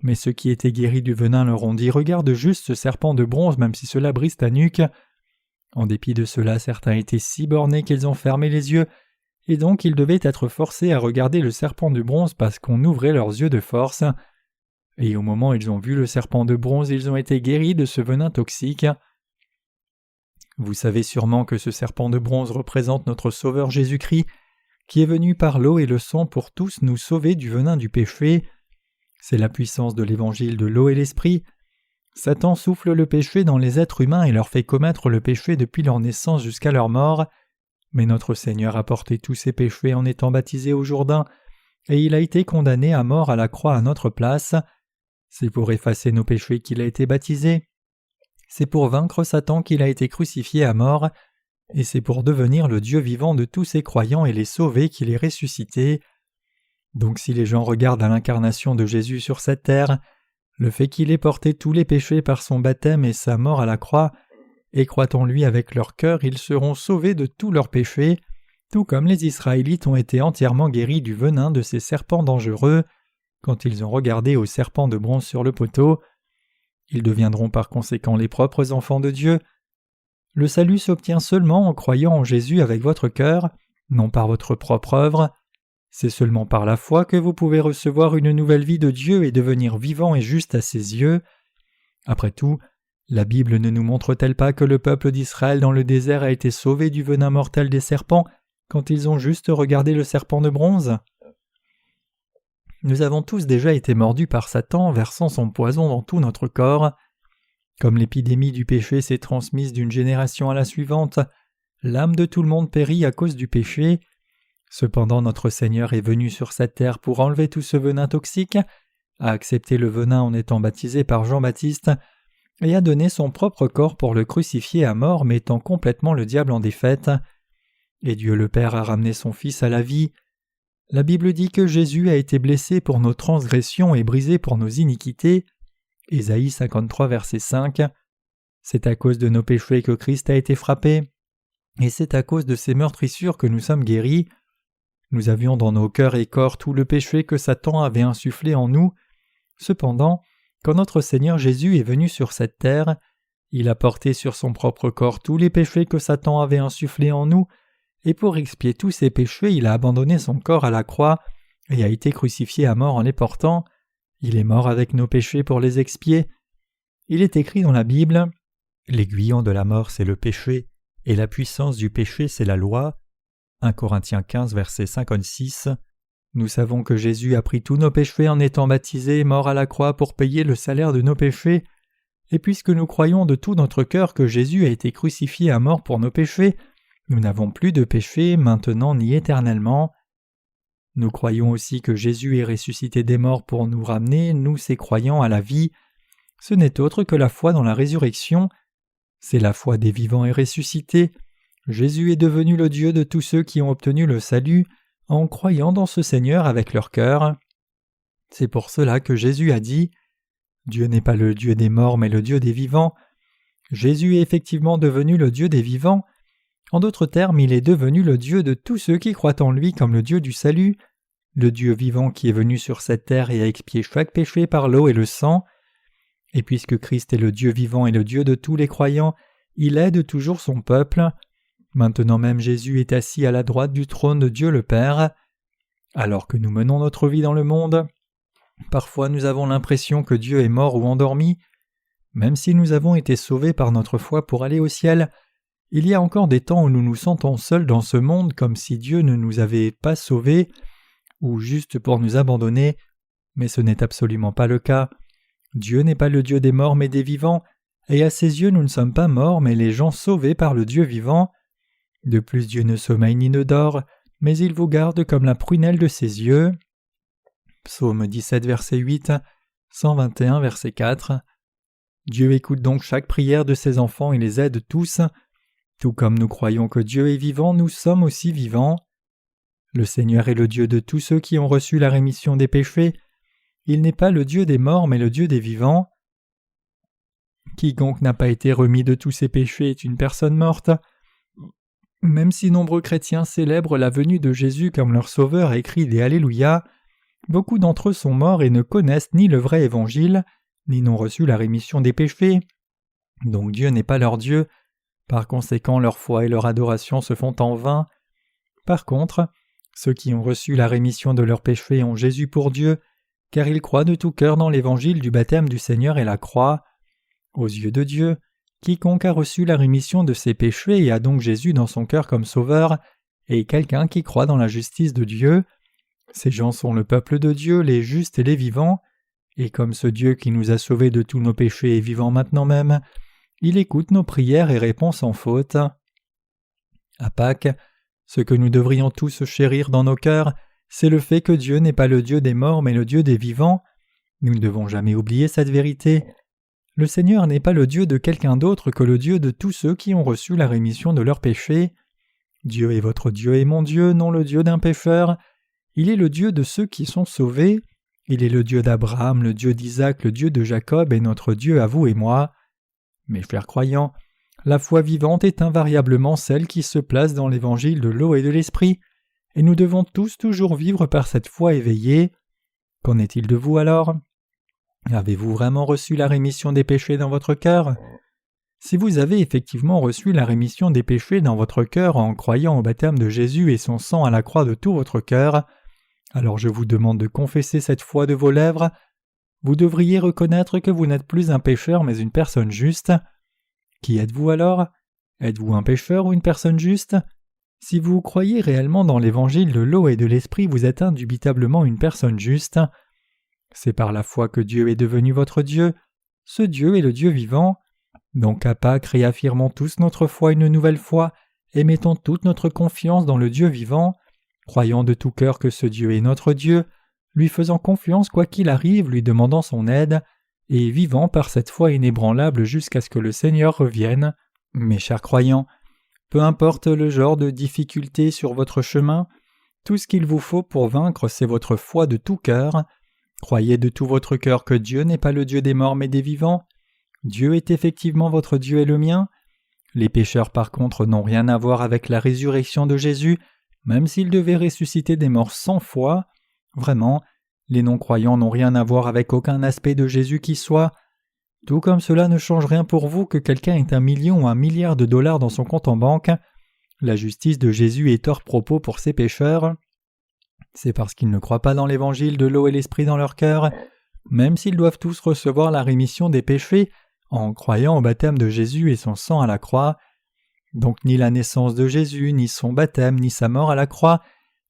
A: mais ceux qui étaient guéris du venin leur ont dit « Regarde juste ce serpent de bronze même si cela brise ta nuque. » En dépit de cela, certains étaient si bornés qu'ils ont fermé les yeux, et donc ils devaient être forcés à regarder le serpent de bronze parce qu'on ouvrait leurs yeux de force. Et au moment où ils ont vu le serpent de bronze, ils ont été guéris de ce venin toxique. Vous savez sûrement que ce serpent de bronze représente notre Sauveur Jésus-Christ, qui est venu par l'eau et le sang pour tous nous sauver du venin du péché. C'est la puissance de l'évangile de l'eau et l'esprit. Satan souffle le péché dans les êtres humains et leur fait commettre le péché depuis leur naissance jusqu'à leur mort. Mais notre Seigneur a porté tous ces péchés en étant baptisé au Jourdain, et il a été condamné à mort à la croix à notre place. C'est pour effacer nos péchés qu'il a été baptisé. C'est pour vaincre Satan qu'il a été crucifié à mort, et c'est pour devenir le Dieu vivant de tous ses croyants et les sauver qu'il est ressuscité. Donc si les gens regardent à l'incarnation de Jésus sur cette terre, le fait qu'il ait porté tous les péchés par son baptême et sa mort à la croix, et croient en lui avec leur cœur, ils seront sauvés de tous leurs péchés, tout comme les Israélites ont été entièrement guéris du venin de ces serpents dangereux quand ils ont regardé au serpent de bronze sur le poteau. Ils deviendront par conséquent les propres enfants de Dieu. Le salut s'obtient seulement en croyant en Jésus avec votre cœur, non par votre propre œuvre. C'est seulement par la foi que vous pouvez recevoir une nouvelle vie de Dieu et devenir vivant et juste à ses yeux. Après tout, la Bible ne nous montre-t-elle pas que le peuple d'Israël dans le désert a été sauvé du venin mortel des serpents quand ils ont juste regardé le serpent de bronze? Nous avons tous déjà été mordus par Satan, versant son poison dans tout notre corps. Comme l'épidémie du péché s'est transmise d'une génération à la suivante, l'âme de tout le monde périt à cause du péché. Cependant notre Seigneur est venu sur cette terre pour enlever tout ce venin toxique, a accepté le venin en étant baptisé par Jean-Baptiste, et a donné son propre corps pour le crucifier à mort, mettant complètement le diable en défaite. Et Dieu le Père a ramené son Fils à la vie. La Bible dit que Jésus a été blessé pour nos transgressions et brisé pour nos iniquités. Ésaïe 53, verset 5. C'est à cause de nos péchés que Christ a été frappé, et c'est à cause de ses meurtrissures que nous sommes guéris. Nous avions dans nos cœurs et corps tout le péché que Satan avait insufflé en nous. Cependant, quand notre Seigneur Jésus est venu sur cette terre, il a porté sur son propre corps tous les péchés que Satan avait insufflés en nous, et pour expier tous ces péchés, il a abandonné son corps à la croix et a été crucifié à mort en les portant. Il est mort avec nos péchés pour les expier. Il est écrit dans la Bible « L'aiguillon de la mort, c'est le péché, et la puissance du péché, c'est la loi. » 1 Corinthiens 15, verset 56. Nous savons que Jésus a pris tous nos péchés en étant baptisé, mort à la croix pour payer le salaire de nos péchés. Et puisque nous croyons de tout notre cœur que Jésus a été crucifié à mort pour nos péchés, nous n'avons plus de péché maintenant ni éternellement. Nous croyons aussi que Jésus est ressuscité des morts pour nous ramener, nous ces croyants, à la vie. Ce n'est autre que la foi dans la résurrection. C'est la foi des vivants et ressuscités. Jésus est devenu le Dieu de tous ceux qui ont obtenu le salut en croyant dans ce Seigneur avec leur cœur. C'est pour cela que Jésus a dit « Dieu n'est pas le Dieu des morts mais le Dieu des vivants ». Jésus est effectivement devenu le Dieu des vivants. En d'autres termes, il est devenu le Dieu de tous ceux qui croient en lui comme le Dieu du salut, le Dieu vivant qui est venu sur cette terre et a expié chaque péché par l'eau et le sang. Et puisque Christ est le Dieu vivant et le Dieu de tous les croyants, il aide toujours son peuple. Maintenant même Jésus est assis à la droite du trône de Dieu le Père. Alors que nous menons notre vie dans le monde, Parfois nous avons l'impression que Dieu est mort ou endormi. Même si nous avons été sauvés par notre foi pour aller au ciel, il y a encore des temps où nous nous sentons seuls dans ce monde comme si Dieu ne nous avait pas sauvés ou juste pour nous abandonner, mais ce n'est absolument pas le cas. Dieu n'est pas le Dieu des morts mais des vivants, et à ses yeux nous ne sommes pas morts mais les gens sauvés par le Dieu vivant. De plus, Dieu ne sommeille ni ne dort, mais il vous garde comme la prunelle de ses yeux. Psaume 17, verset 8, 121, verset 4. Dieu écoute donc chaque prière de ses enfants et les aide tous. Tout comme nous croyons que Dieu est vivant, nous sommes aussi vivants. Le Seigneur est le Dieu de tous ceux qui ont reçu la rémission des péchés. Il n'est pas le Dieu des morts, mais le Dieu des vivants. Quiconque n'a pas été remis de tous ses péchés est une personne morte. Même si nombreux chrétiens célèbrent la venue de Jésus comme leur sauveur et crient des Alléluia, beaucoup d'entre eux sont morts et ne connaissent ni le vrai évangile, ni n'ont reçu la rémission des péchés. Donc Dieu n'est pas leur Dieu. Par conséquent, leur foi et leur adoration se font en vain. Par contre, ceux qui ont reçu la rémission de leurs péchés ont Jésus pour Dieu, car ils croient de tout cœur dans l'évangile du baptême du Seigneur et la croix. Aux yeux de Dieu, quiconque a reçu la rémission de ses péchés et a donc Jésus dans son cœur comme sauveur, est quelqu'un qui croit dans la justice de Dieu. Ces gens sont le peuple de Dieu, les justes et les vivants, et comme ce Dieu qui nous a sauvés de tous nos péchés est vivant maintenant même, il écoute nos prières et répond sans faute. À Pâques, ce que nous devrions tous chérir dans nos cœurs, c'est le fait que Dieu n'est pas le Dieu des morts mais le Dieu des vivants. Nous ne devons jamais oublier cette vérité. Le Seigneur n'est pas le Dieu de quelqu'un d'autre que le Dieu de tous ceux qui ont reçu la rémission de leurs péchés. Dieu est votre Dieu et mon Dieu, non le Dieu d'un pécheur. Il est le Dieu de ceux qui sont sauvés. Il est le Dieu d'Abraham, le Dieu d'Isaac, le Dieu de Jacob et notre Dieu à vous et moi. Mes frères croyants, la foi vivante est invariablement celle qui se place dans l'évangile de l'eau et de l'esprit, et nous devons tous toujours vivre par cette foi éveillée. Qu'en est-il de vous alors ? Avez-vous vraiment reçu la rémission des péchés dans votre cœur ? Si vous avez effectivement reçu la rémission des péchés dans votre cœur en croyant au baptême de Jésus et son sang à la croix de tout votre cœur, alors je vous demande de confesser cette foi de vos lèvres. Vous devriez reconnaître que vous n'êtes plus un pécheur mais une personne juste. Qui êtes-vous alors ? Êtes-vous un pécheur ou une personne juste ? Si vous croyez réellement dans l'évangile de l'eau et de l'esprit, vous êtes indubitablement une personne juste. C'est par la foi que Dieu est devenu votre Dieu. Ce Dieu est le Dieu vivant. Donc à Pâques, réaffirmons tous notre foi une nouvelle fois et mettons toute notre confiance dans le Dieu vivant, croyant de tout cœur que ce Dieu est notre Dieu, lui faisant confiance quoi qu'il arrive, lui demandant son aide, et vivant par cette foi inébranlable jusqu'à ce que le Seigneur revienne. Mes chers croyants, peu importe le genre de difficulté sur votre chemin, tout ce qu'il vous faut pour vaincre, c'est votre foi de tout cœur. Croyez de tout votre cœur que Dieu n'est pas le Dieu des morts mais des vivants. Dieu est effectivement votre Dieu et le mien. Les pécheurs par contre n'ont rien à voir avec la résurrection de Jésus, même s'ils devaient ressusciter des morts 100 fois. Vraiment, les non-croyants n'ont rien à voir avec aucun aspect de Jésus qui soit. Tout comme cela ne change rien pour vous que quelqu'un ait 1 million ou 1 milliard de dollars dans son compte en banque, la justice de Jésus est hors propos pour ces pécheurs. C'est parce qu'ils ne croient pas dans l'évangile de l'eau et l'esprit dans leur cœur, même s'ils doivent tous recevoir la rémission des péchés en croyant au baptême de Jésus et son sang à la croix. Donc ni la naissance de Jésus, ni son baptême, ni sa mort à la croix,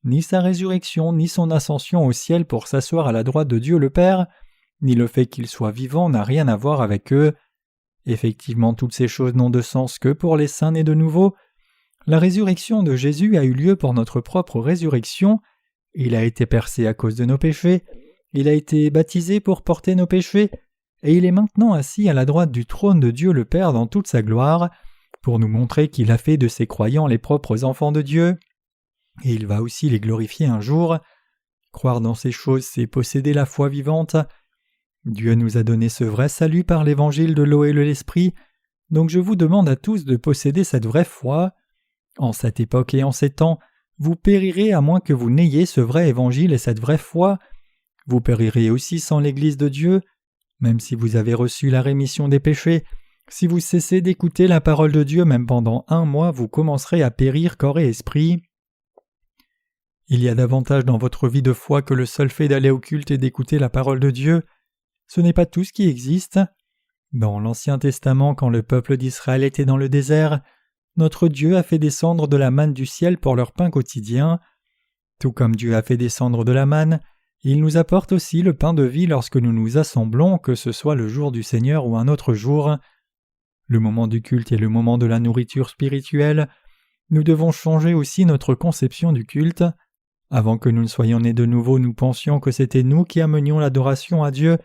A: ni sa résurrection, ni son ascension au ciel pour s'asseoir à la droite de Dieu le Père, ni le fait qu'il soit vivant n'a rien à voir avec eux. Effectivement, toutes ces choses n'ont de sens que pour les saints nés de nouveau. La résurrection de Jésus a eu lieu pour notre propre résurrection. Il a été percé à cause de nos péchés, il a été baptisé pour porter nos péchés, et il est maintenant assis à la droite du trône de Dieu le Père dans toute sa gloire, pour nous montrer qu'il a fait de ses croyants les propres enfants de Dieu, et il va aussi les glorifier un jour. Croire dans ces choses, c'est posséder la foi vivante. Dieu nous a donné ce vrai salut par l'évangile de l'eau et de l'esprit, donc je vous demande à tous de posséder cette vraie foi. En cette époque et en ces temps, vous périrez à moins que vous n'ayez ce vrai évangile et cette vraie foi. Vous périrez aussi sans l'Église de Dieu. Même si vous avez reçu la rémission des péchés, si vous cessez d'écouter la parole de Dieu même pendant 1 mois, vous commencerez à périr corps et esprit. Il y a davantage dans votre vie de foi que le seul fait d'aller au culte et d'écouter la parole de Dieu. Ce n'est pas tout ce qui existe. Dans l'Ancien Testament, quand le peuple d'Israël était dans le désert, notre Dieu a fait descendre de la manne du ciel pour leur pain quotidien. Tout comme Dieu a fait descendre de la manne, il nous apporte aussi le pain de vie lorsque nous nous assemblons, que ce soit le jour du Seigneur ou un autre jour. Le moment du culte est le moment de la nourriture spirituelle. Nous devons changer aussi notre conception du culte. Avant que nous ne soyons nés de nouveau, nous pensions que c'était nous qui amenions l'adoration à Dieu.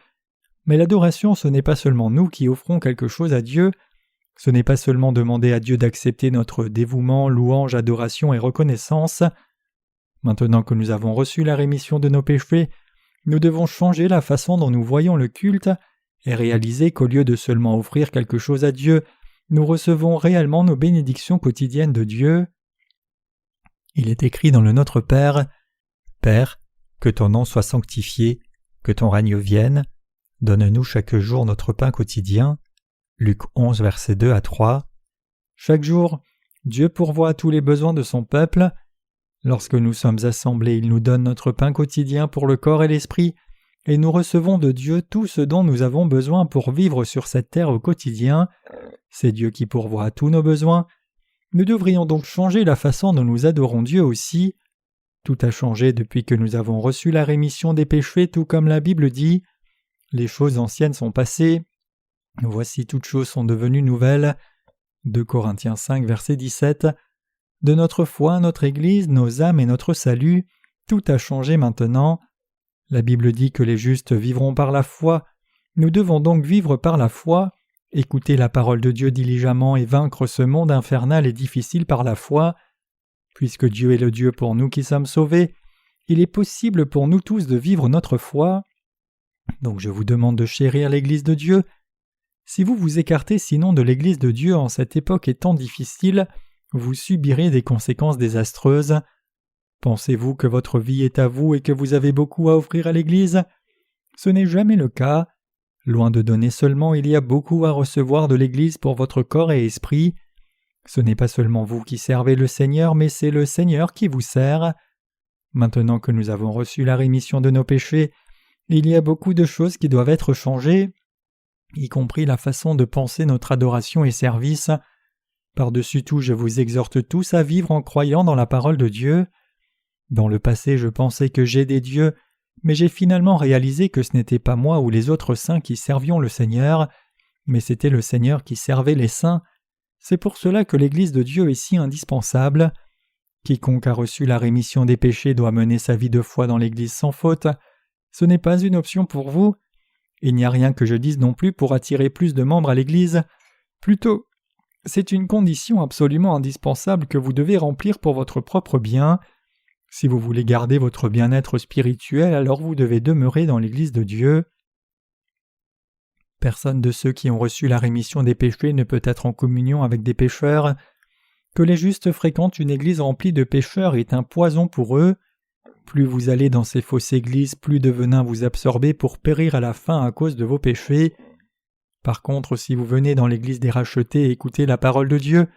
A: Mais l'adoration, ce n'est pas seulement nous qui offrons quelque chose à Dieu. Ce n'est pas seulement demander à Dieu d'accepter notre dévouement, louange, adoration et reconnaissance. Maintenant que nous avons reçu la rémission de nos péchés, nous devons changer la façon dont nous voyons le culte et réaliser qu'au lieu de seulement offrir quelque chose à Dieu, nous recevons réellement nos bénédictions quotidiennes de Dieu. Il est écrit dans le Notre Père, « Père, que ton nom soit sanctifié, que ton règne vienne, donne-nous chaque jour notre pain quotidien. » Luc 11, versets 2 à 3. Chaque jour, Dieu pourvoit à tous les besoins de son peuple. Lorsque nous sommes assemblés, il nous donne notre pain quotidien pour le corps et l'esprit, et nous recevons de Dieu tout ce dont nous avons besoin pour vivre sur cette terre au quotidien. C'est Dieu qui pourvoit à tous nos besoins. Nous devrions donc changer la façon dont nous adorons Dieu aussi. Tout a changé depuis que nous avons reçu la rémission des péchés, tout comme la Bible dit. Les choses anciennes sont passées. Voici toutes choses sont devenues nouvelles. 2 Corinthiens 5, verset 17. De notre foi, notre Église, nos âmes et notre salut, tout a changé maintenant. La Bible dit que les justes vivront par la foi. Nous devons donc vivre par la foi, écouter la parole de Dieu diligemment et vaincre ce monde infernal et difficile par la foi. Puisque Dieu est le Dieu pour nous qui sommes sauvés, il est possible pour nous tous de vivre notre foi. Donc je vous demande de chérir l'Église de Dieu. Si vous vous écartez sinon de l'Église de Dieu en cette époque étant difficile, vous subirez des conséquences désastreuses. Pensez-vous que votre vie est à vous et que vous avez beaucoup à offrir à l'Église? Ce n'est jamais le cas. Loin de donner seulement, il y a beaucoup à recevoir de l'Église pour votre corps et esprit. Ce n'est pas seulement vous qui servez le Seigneur, mais c'est le Seigneur qui vous sert. Maintenant que nous avons reçu la rémission de nos péchés, il y a beaucoup de choses qui doivent être changées, y compris la façon de penser notre adoration et service. Par-dessus tout, je vous exhorte tous à vivre en croyant dans la parole de Dieu. Dans le passé, je pensais que j'aidais Dieu, mais j'ai finalement réalisé que ce n'était pas moi ou les autres saints qui servions le Seigneur, mais c'était le Seigneur qui servait les saints. C'est pour cela que l'Église de Dieu est si indispensable. Quiconque a reçu la rémission des péchés doit mener sa vie de foi dans l'Église sans faute. Ce n'est pas une option pour vous. Il n'y a rien que je dise non plus pour attirer plus de membres à l'Église. Plutôt, c'est une condition absolument indispensable que vous devez remplir pour votre propre bien. Si vous voulez garder votre bien-être spirituel, alors vous devez demeurer dans l'Église de Dieu. Personne de ceux qui ont reçu la rémission des péchés ne peut être en communion avec des pécheurs. Que les justes fréquentent une église remplie de pécheurs est un poison pour eux. Plus vous allez dans ces fausses églises, plus de venin vous absorbez pour périr à la fin à cause de vos péchés. Par contre, si vous venez dans l'église des rachetés et écoutez la parole de Dieu,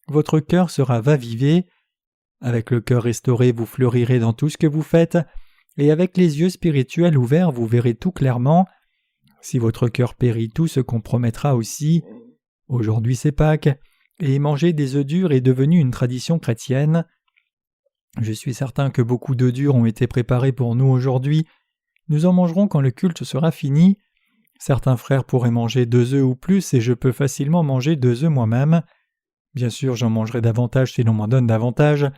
A: votre cœur sera ravivé. Avec le cœur restauré, vous fleurirez dans tout ce que vous faites, et avec les yeux spirituels ouverts, vous verrez tout clairement. Si votre cœur périt, tout se compromettra aussi. Aujourd'hui c'est Pâques, et manger des œufs durs est devenu une tradition chrétienne. Je suis certain que beaucoup d'œufs durs ont été préparés pour nous aujourd'hui. Nous en mangerons quand le culte sera fini. Certains frères pourraient manger 2 œufs ou plus, et je peux facilement manger 2 œufs moi-même. Bien sûr, j'en mangerai davantage si l'on m'en donne davantage,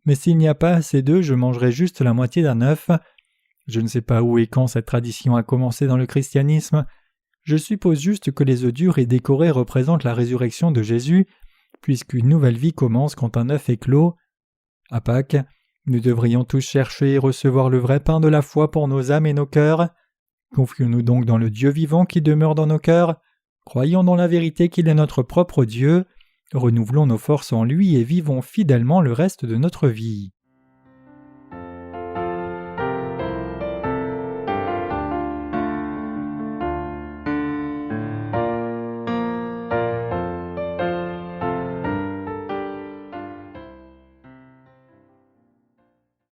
A: mais s'il n'y a pas assez d'œufs, je mangerai juste la moitié d'un œuf. Je ne sais pas où et quand cette tradition a commencé dans le christianisme. Je suppose juste que les œufs durs et décorés représentent la résurrection de Jésus, puisqu'une nouvelle vie commence quand un œuf est clos. À Pâques, nous devrions tous chercher et recevoir le vrai pain de la foi pour nos âmes et nos cœurs. Confions-nous donc dans le Dieu vivant qui demeure dans nos cœurs. Croyons dans la vérité qu'il est notre propre Dieu. Renouvelons nos forces en lui et vivons fidèlement le reste de notre vie.